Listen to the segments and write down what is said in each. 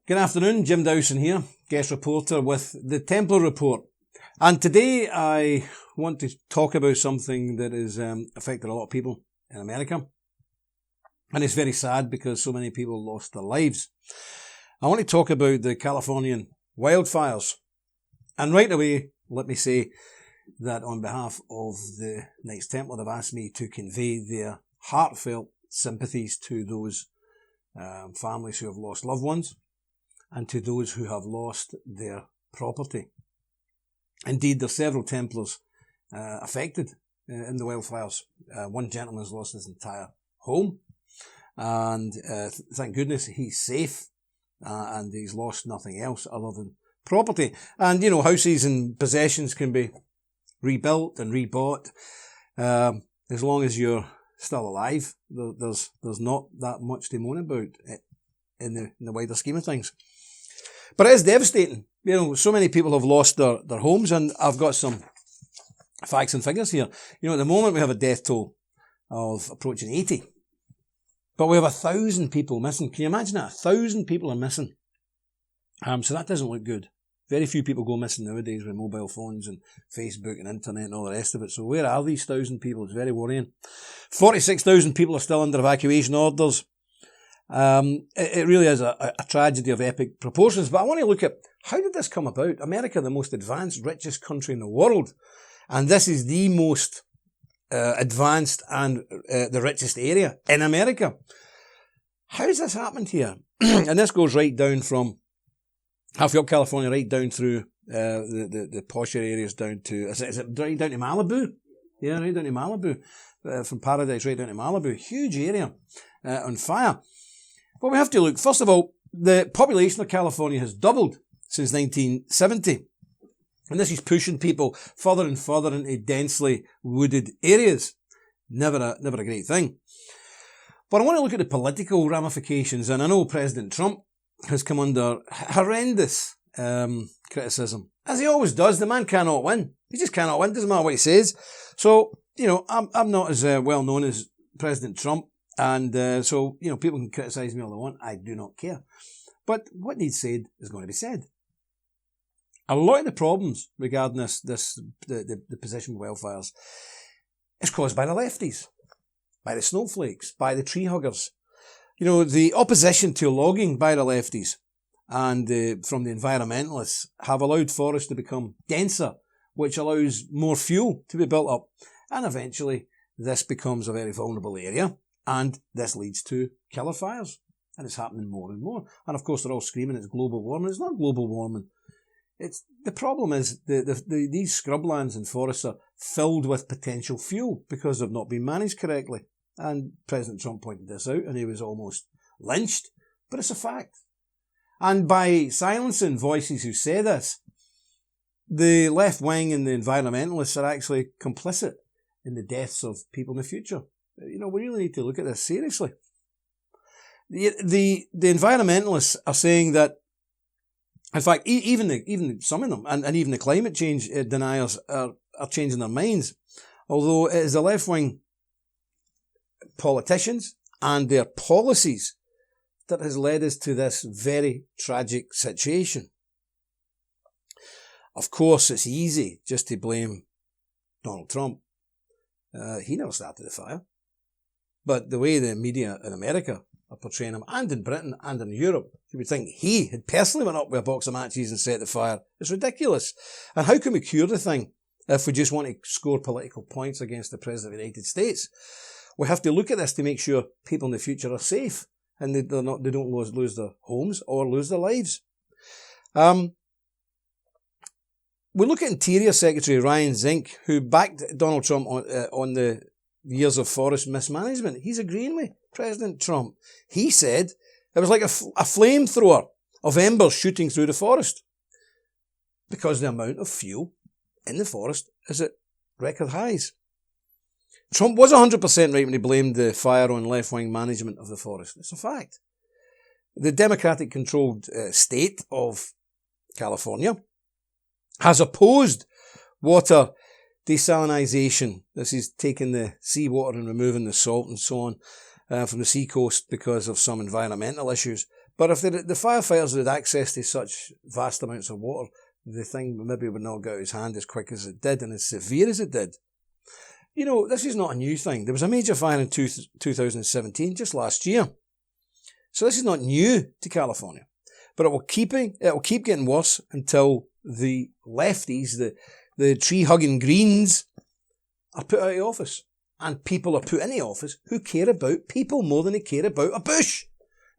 Good afternoon, Jim Dowson here, guest reporter with the Templar report. And today I want to talk about something that has affected a lot of people in America. And it's very sad because so many people lost their lives. I want to talk about the Californian wildfires. And right away, let me say that on behalf of the Knights Templar, they've asked me to convey their heartfelt sympathies to those families who have lost loved ones, and to those who have lost their property. Indeed, there are several Templars affected in the wildfires. One gentleman has lost his entire home, and thank goodness he's safe, and he's lost nothing else other than property. And, you know, houses and possessions can be rebuilt and rebought as long as you're still alive. There's not that much to moan about in the wider scheme of things. But it is devastating. You know, so many people have lost their homes, and I've got some facts and figures here. You know, at the moment we have a death toll of approaching 80. But we have 1,000 people missing. Can you imagine that? 1,000 people are missing. So that doesn't look good. Very few people go missing nowadays with mobile phones and Facebook and internet and all the rest of it. So where are these 1,000 people? It's very worrying. 46,000 people are still under evacuation orders. It really is a tragedy of epic proportions. But I want to look at, how did this come about? America, the most advanced, richest country in the world. And this is the most advanced and the richest area in America. How has this happened here? And this goes right down from halfway up California, right down through the posher areas down to, is it right down to Malibu? Yeah, right down to Malibu. From Paradise right down to Malibu. Huge area on fire. Well, we have to look. First of all, the population of California has doubled since 1970. And this is pushing people further and further into densely wooded areas. Never a great thing. But I want to look at the political ramifications. And I know President Trump has come under horrendous criticism. As he always does, the man cannot win. He just cannot win. Doesn't matter what he says. So, you know, I'm not as well known as President Trump. And so, you know, people can criticise me all they want. I do not care. But what needs said is going to be said. A lot of the problems regarding the position of wildfires is caused by the lefties, by the snowflakes, by the tree huggers. You know, the opposition to logging by the lefties and from the environmentalists have allowed forests to become denser, which allows more fuel to be built up. And eventually, this becomes a very vulnerable area. And this leads to killer fires. And it's happening more and more. And of course, they're all screaming it's global warming. It's not global warming. The problem is these scrublands and forests are filled with potential fuel because they've not been managed correctly. And President Trump pointed this out and he was almost lynched. But it's a fact. And by silencing voices who say this, the left wing and the environmentalists are actually complicit in the deaths of people in the future. You know, we really need to look at this seriously. The environmentalists are saying that, in fact, even some of them, and even the climate change deniers are changing their minds. Although it is the left-wing politicians and their policies that has led us to this very tragic situation. Of course, it's easy just to blame Donald Trump. He never started the fire. But the way the media in America are portraying him, and in Britain and in Europe, you would think he had personally went up with a box of matches and set the fire. It's ridiculous. And how can we cure the thing if we just want to score political points against the President of the United States? We have to look at this to make sure people in the future are safe and they don't lose their homes or lose their lives. We look at Interior Secretary Ryan Zink, who backed Donald Trump on the years of forest mismanagement. He's agreeing with President Trump. He said it was like a flamethrower of embers shooting through the forest because the amount of fuel in the forest is at record highs. Trump was 100% right when he blamed the fire on left-wing management of the forest. It's a fact. The Democratic-controlled state of California has opposed water desalination. This is taking the seawater and removing the salt and so on from the seacoast because of some environmental issues. But if the firefighters had access to such vast amounts of water, the thing maybe would not get out of his hand as quick as it did and as severe as it did. You know, this is not a new thing. There was a major fire in 2017, just last year. So this is not new to California. But it will keep getting worse until the lefties, the tree-hugging Greens, are put out of office. And people are put into office who care about people more than they care about a bush.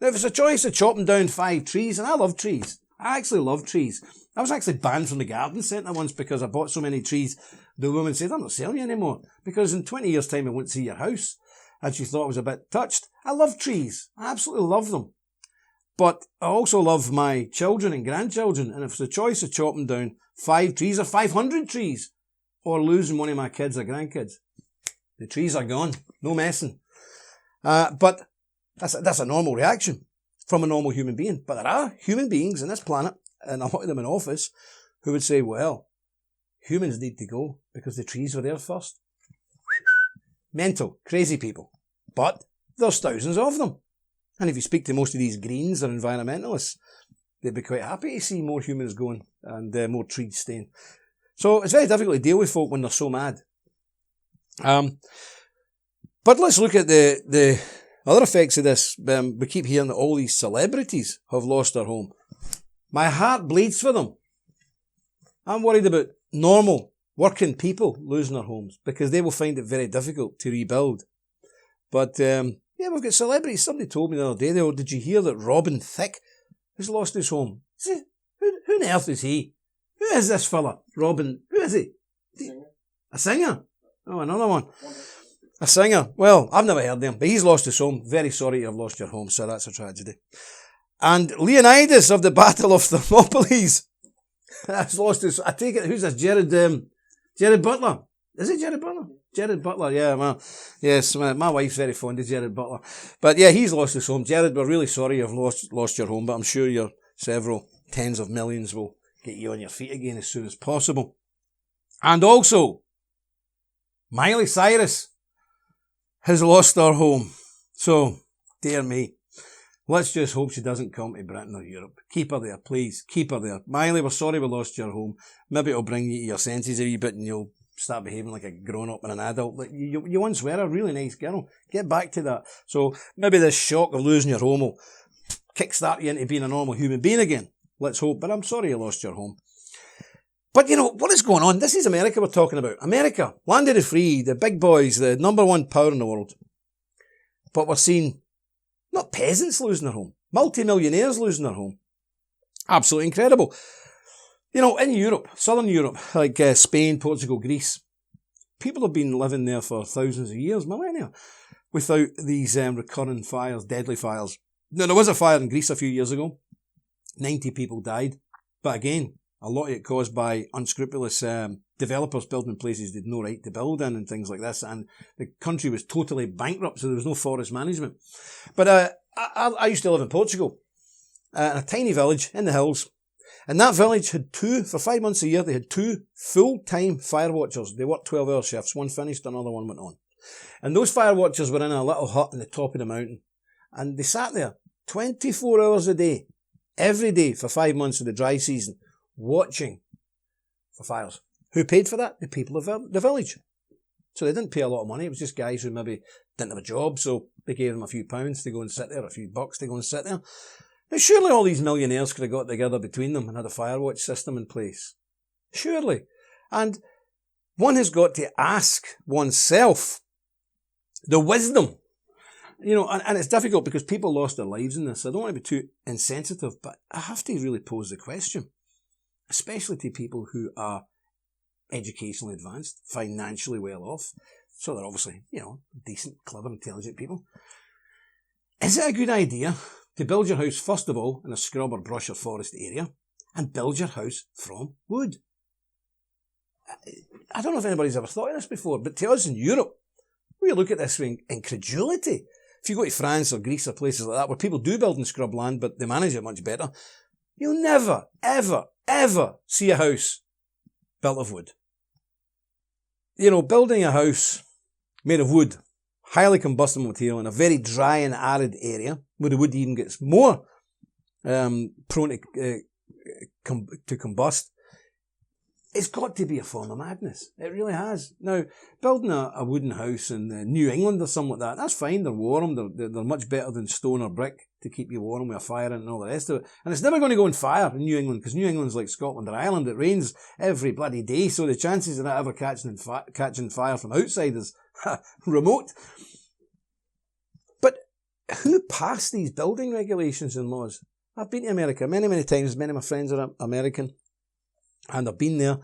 Now, if it's a choice of chopping down 5 trees, and I love trees. I actually love trees. I was actually banned from the garden centre once because I bought so many trees. The woman said, I'm not selling you anymore because in 20 years' time I won't see your house. And she thought I was a bit touched. I love trees. I absolutely love them. But I also love my children and grandchildren. And if it's a choice of chopping down 5 trees or 500 trees or losing one of my kids or grandkids, the trees are gone. No messing. But that's a normal reaction from a normal human being. But there are human beings on this planet, and a lot of them in office, who would say, well, humans need to go because the trees were there first. Mental, crazy people. But there's thousands of them. And if you speak to most of these Greens or environmentalists, they'd be quite happy to see more humans going and more trees staying. So it's very difficult to deal with folk when they're so mad. But let's look at the other effects of this. We keep hearing that all these celebrities have lost their home. My heart bleeds for them. I'm worried about normal working people losing their homes because they will find it very difficult to rebuild. But yeah, we've got celebrities. Somebody told me the other day, did you hear that Robin Thicke has lost his home? Who on earth is he? Who is this fella? Robin, who is he? A singer? Oh, another one. A singer. Well, I've never heard of him, but he's lost his home. Very sorry you have lost your home, sir. That's a tragedy. And Leonidas of the Battle of Thermopylae has lost his... I take it, who's this? Jared Butler. Is it Jared Butler? Jared Butler, yeah, well, yes, my wife's very fond of Jared Butler. But yeah, he's lost his home. Jared, we're really sorry you've lost your home, but I'm sure your several tens of millions will get you on your feet again as soon as possible. And also, Miley Cyrus has lost her home. So, dear me, let's just hope she doesn't come to Britain or Europe. Keep her there, please. Keep her there. Miley, we're sorry we lost your home. Maybe it'll bring you to your senses a wee bit and you'll start behaving like a grown-up and an adult. Like you once were a really nice girl. Get back to that. So maybe this shock of losing your home will kickstart you into being a normal human being again. Let's hope. But I'm sorry you lost your home. But you know, what is going on? This is America we're talking about. America, land of the free, the big boys, the number one power in the world. But we're seeing not peasants losing their home, multi-millionaires losing their home. Absolutely incredible. You know, in Europe, southern Europe, like Spain, Portugal, Greece, people have been living there for thousands of years, millennia, without these recurring fires, deadly fires. Now, there was a fire in Greece a few years ago. 90 people died. But again, a lot of it caused by unscrupulous developers building places they had no right to build in and things like this. And the country was totally bankrupt, so there was no forest management. But I used to live in Portugal, in a tiny village in the hills. And that village had for 5 months a year, they had 2 full-time fire watchers. They worked 12-hour shifts. One finished, another one went on. And those fire watchers were in a little hut on the top of the mountain. And they sat there 24 hours a day, every day for 5 months of the dry season, watching for fires. Who paid for that? The people of the village. So they didn't pay a lot of money. It was just guys who maybe didn't have a job, so they gave them a few pounds to go and sit there, a few bucks to go and sit there. Now, surely all these millionaires could have got together between them and had a firewatch system in place. Surely. And one has got to ask oneself the wisdom. You know, and it's difficult because people lost their lives in this. I don't want to be too insensitive, but I have to really pose the question, especially to people who are educationally advanced, financially well off. So they're obviously, you know, decent, clever, intelligent people. Is it a good idea to build your house, first of all, in a scrub or brush or forest area, and build your house from wood? I don't know if anybody's ever thought of this before, but to us in Europe, we look at this with incredulity. If you go to France or Greece or places like that, where people do build in scrub land, but they manage it much better, you'll never, ever, ever see a house built of wood. You know, building a house made of wood, highly combustible material in a very dry and arid area, where the wood even gets more prone to combust. It's got to be a form of madness. It really has. Now, building a wooden house in New England or something like that, that's fine. They're warm. They're much better than stone or brick to keep you warm with a fire and all the rest of it. And it's never going to go on fire in New England, because New England's like Scotland or Ireland. It rains every bloody day, so the chances of that ever catching fire from outside is remote. But who passed these building regulations and laws? I've been to America many, many times. Many of my friends are American. And I've been there,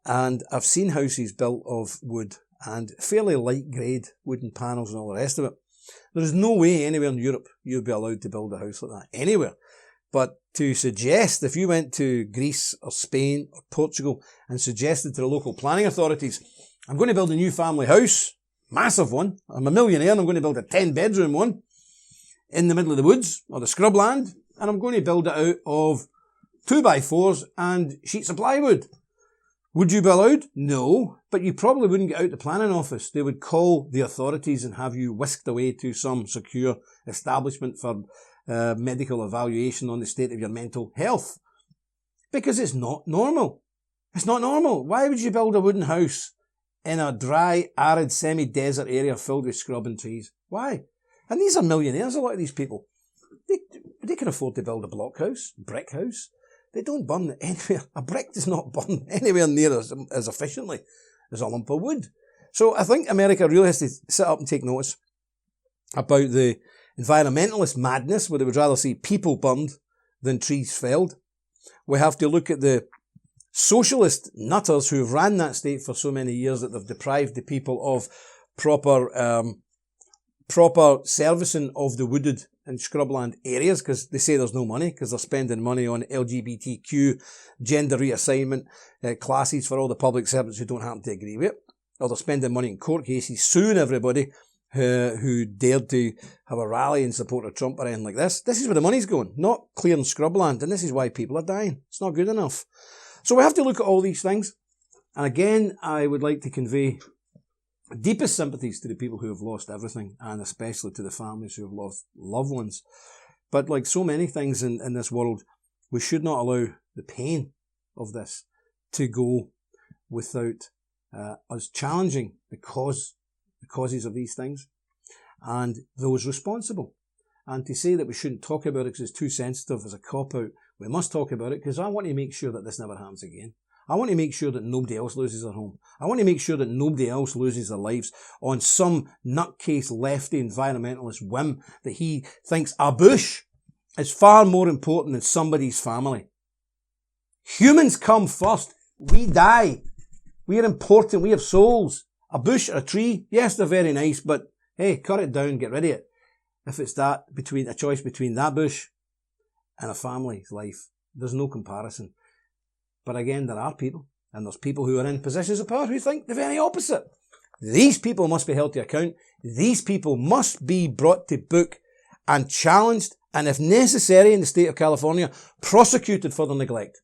and I've seen houses built of wood and fairly light grade wooden panels and all the rest of it. There is no way anywhere in Europe you'd be allowed to build a house like that. Anywhere. But to suggest, if you went to Greece or Spain or Portugal and suggested to the local planning authorities, I'm going to build a new family house, massive one, I'm a millionaire and I'm going to build a 10-bedroom one in the middle of the woods or the scrubland, and I'm going to build it out of 2x4s and sheets of plywood. Would you be allowed? No, but you probably wouldn't get out the planning office. They would call the authorities and have you whisked away to some secure establishment for medical evaluation on the state of your mental health. Because it's not normal. It's not normal. Why would you build a wooden house in a dry, arid, semi-desert area filled with scrub and trees? Why? And these are millionaires, a lot of these people. They can afford to build a block house, brick house. They don't burn anywhere. A brick does not burn anywhere near as efficiently as a lump of wood. So I think America really has to sit up and take notice about the environmentalist madness, where they would rather see people burned than trees felled. We have to look at the socialist nutters who have ran that state for so many years that they've deprived the people of proper servicing of the wooded and scrubland areas, because they say there's no money, because they're spending money on LGBTQ gender reassignment classes for all the public servants who don't happen to agree with it, or they're spending money in court cases suing everybody who dared to have a rally in support of Trump or anything like this. This is where the money's going, not clearing scrubland, and this is why people are dying. It's not good enough. So we have to look at all these things, and again, I would like to convey deepest sympathies to the people who have lost everything, and especially to the families who have lost loved ones. But like so many things in this world, we should not allow the pain of this to go without us challenging the causes of these things and those responsible. And to say that we shouldn't talk about it because it's too sensitive as a cop-out, we must talk about it, because I want to make sure that this never happens again. I want to make sure that nobody else loses their home. I want to make sure that nobody else loses their lives on some nutcase lefty environmentalist whim that he thinks a bush is far more important than somebody's family. Humans come first. We die. We are important. We have souls. A bush or a tree, yes, they're very nice, but hey, cut it down, get rid of it. If it's a choice between that bush and a family's life, there's no comparison. But again, there are people, and there's people who are in positions of power who think the very opposite. These people must be held to account. These people must be brought to book and challenged, and if necessary in the state of California, prosecuted for their neglect.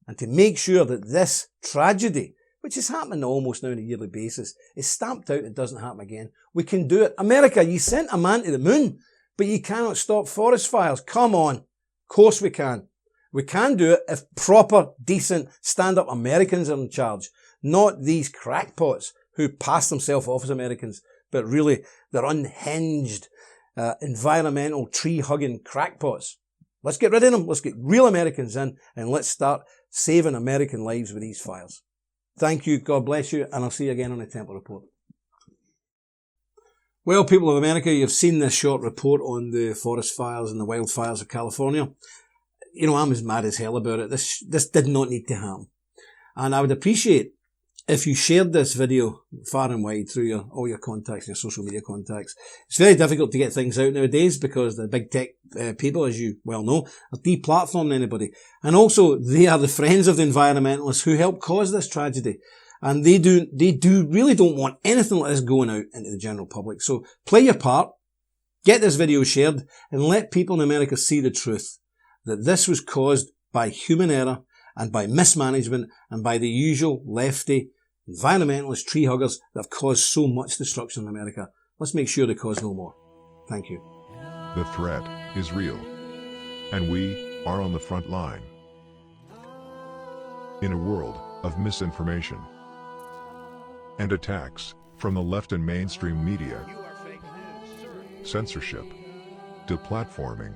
And to make sure that this tragedy, which is happening almost now on a yearly basis, is stamped out and doesn't happen again. We can do it. America, you sent a man to the moon, but you cannot stop forest fires. Come on. Of course we can. We can do it if proper, decent, stand-up Americans are in charge, not these crackpots who pass themselves off as Americans, but really they're unhinged, environmental, tree-hugging crackpots. Let's get rid of them. Let's get real Americans in, and let's start saving American lives with these fires. Thank you. God bless you, and I'll see you again on the Templar Report. Well, people of America, you've seen this short report on the forest fires and the wildfires of California. You know, I'm as mad as hell about it. This did not need to happen. And I would appreciate if you shared this video far and wide through all your contacts, your social media contacts. It's very difficult to get things out nowadays because the big tech people, as you well know, are deplatforming anybody. And also, they are the friends of the environmentalists who helped cause this tragedy. And they really don't want anything like this going out into the general public. So play your part, get this video shared, and let people in America see the truth. That this was caused by human error and by mismanagement and by the usual lefty environmentalist tree huggers that have caused so much destruction in America. Let's make sure they cause no more. Thank you. The threat is real. and we are on the front line. In a world of misinformation and attacks from the left and mainstream media, censorship, deplatforming,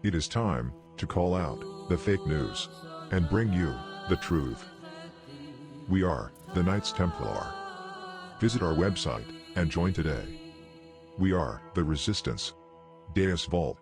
it is time to call out the fake news and bring you the truth. We are the Knights Templar. Visit our website and join today. We are the Resistance. Deus Vult.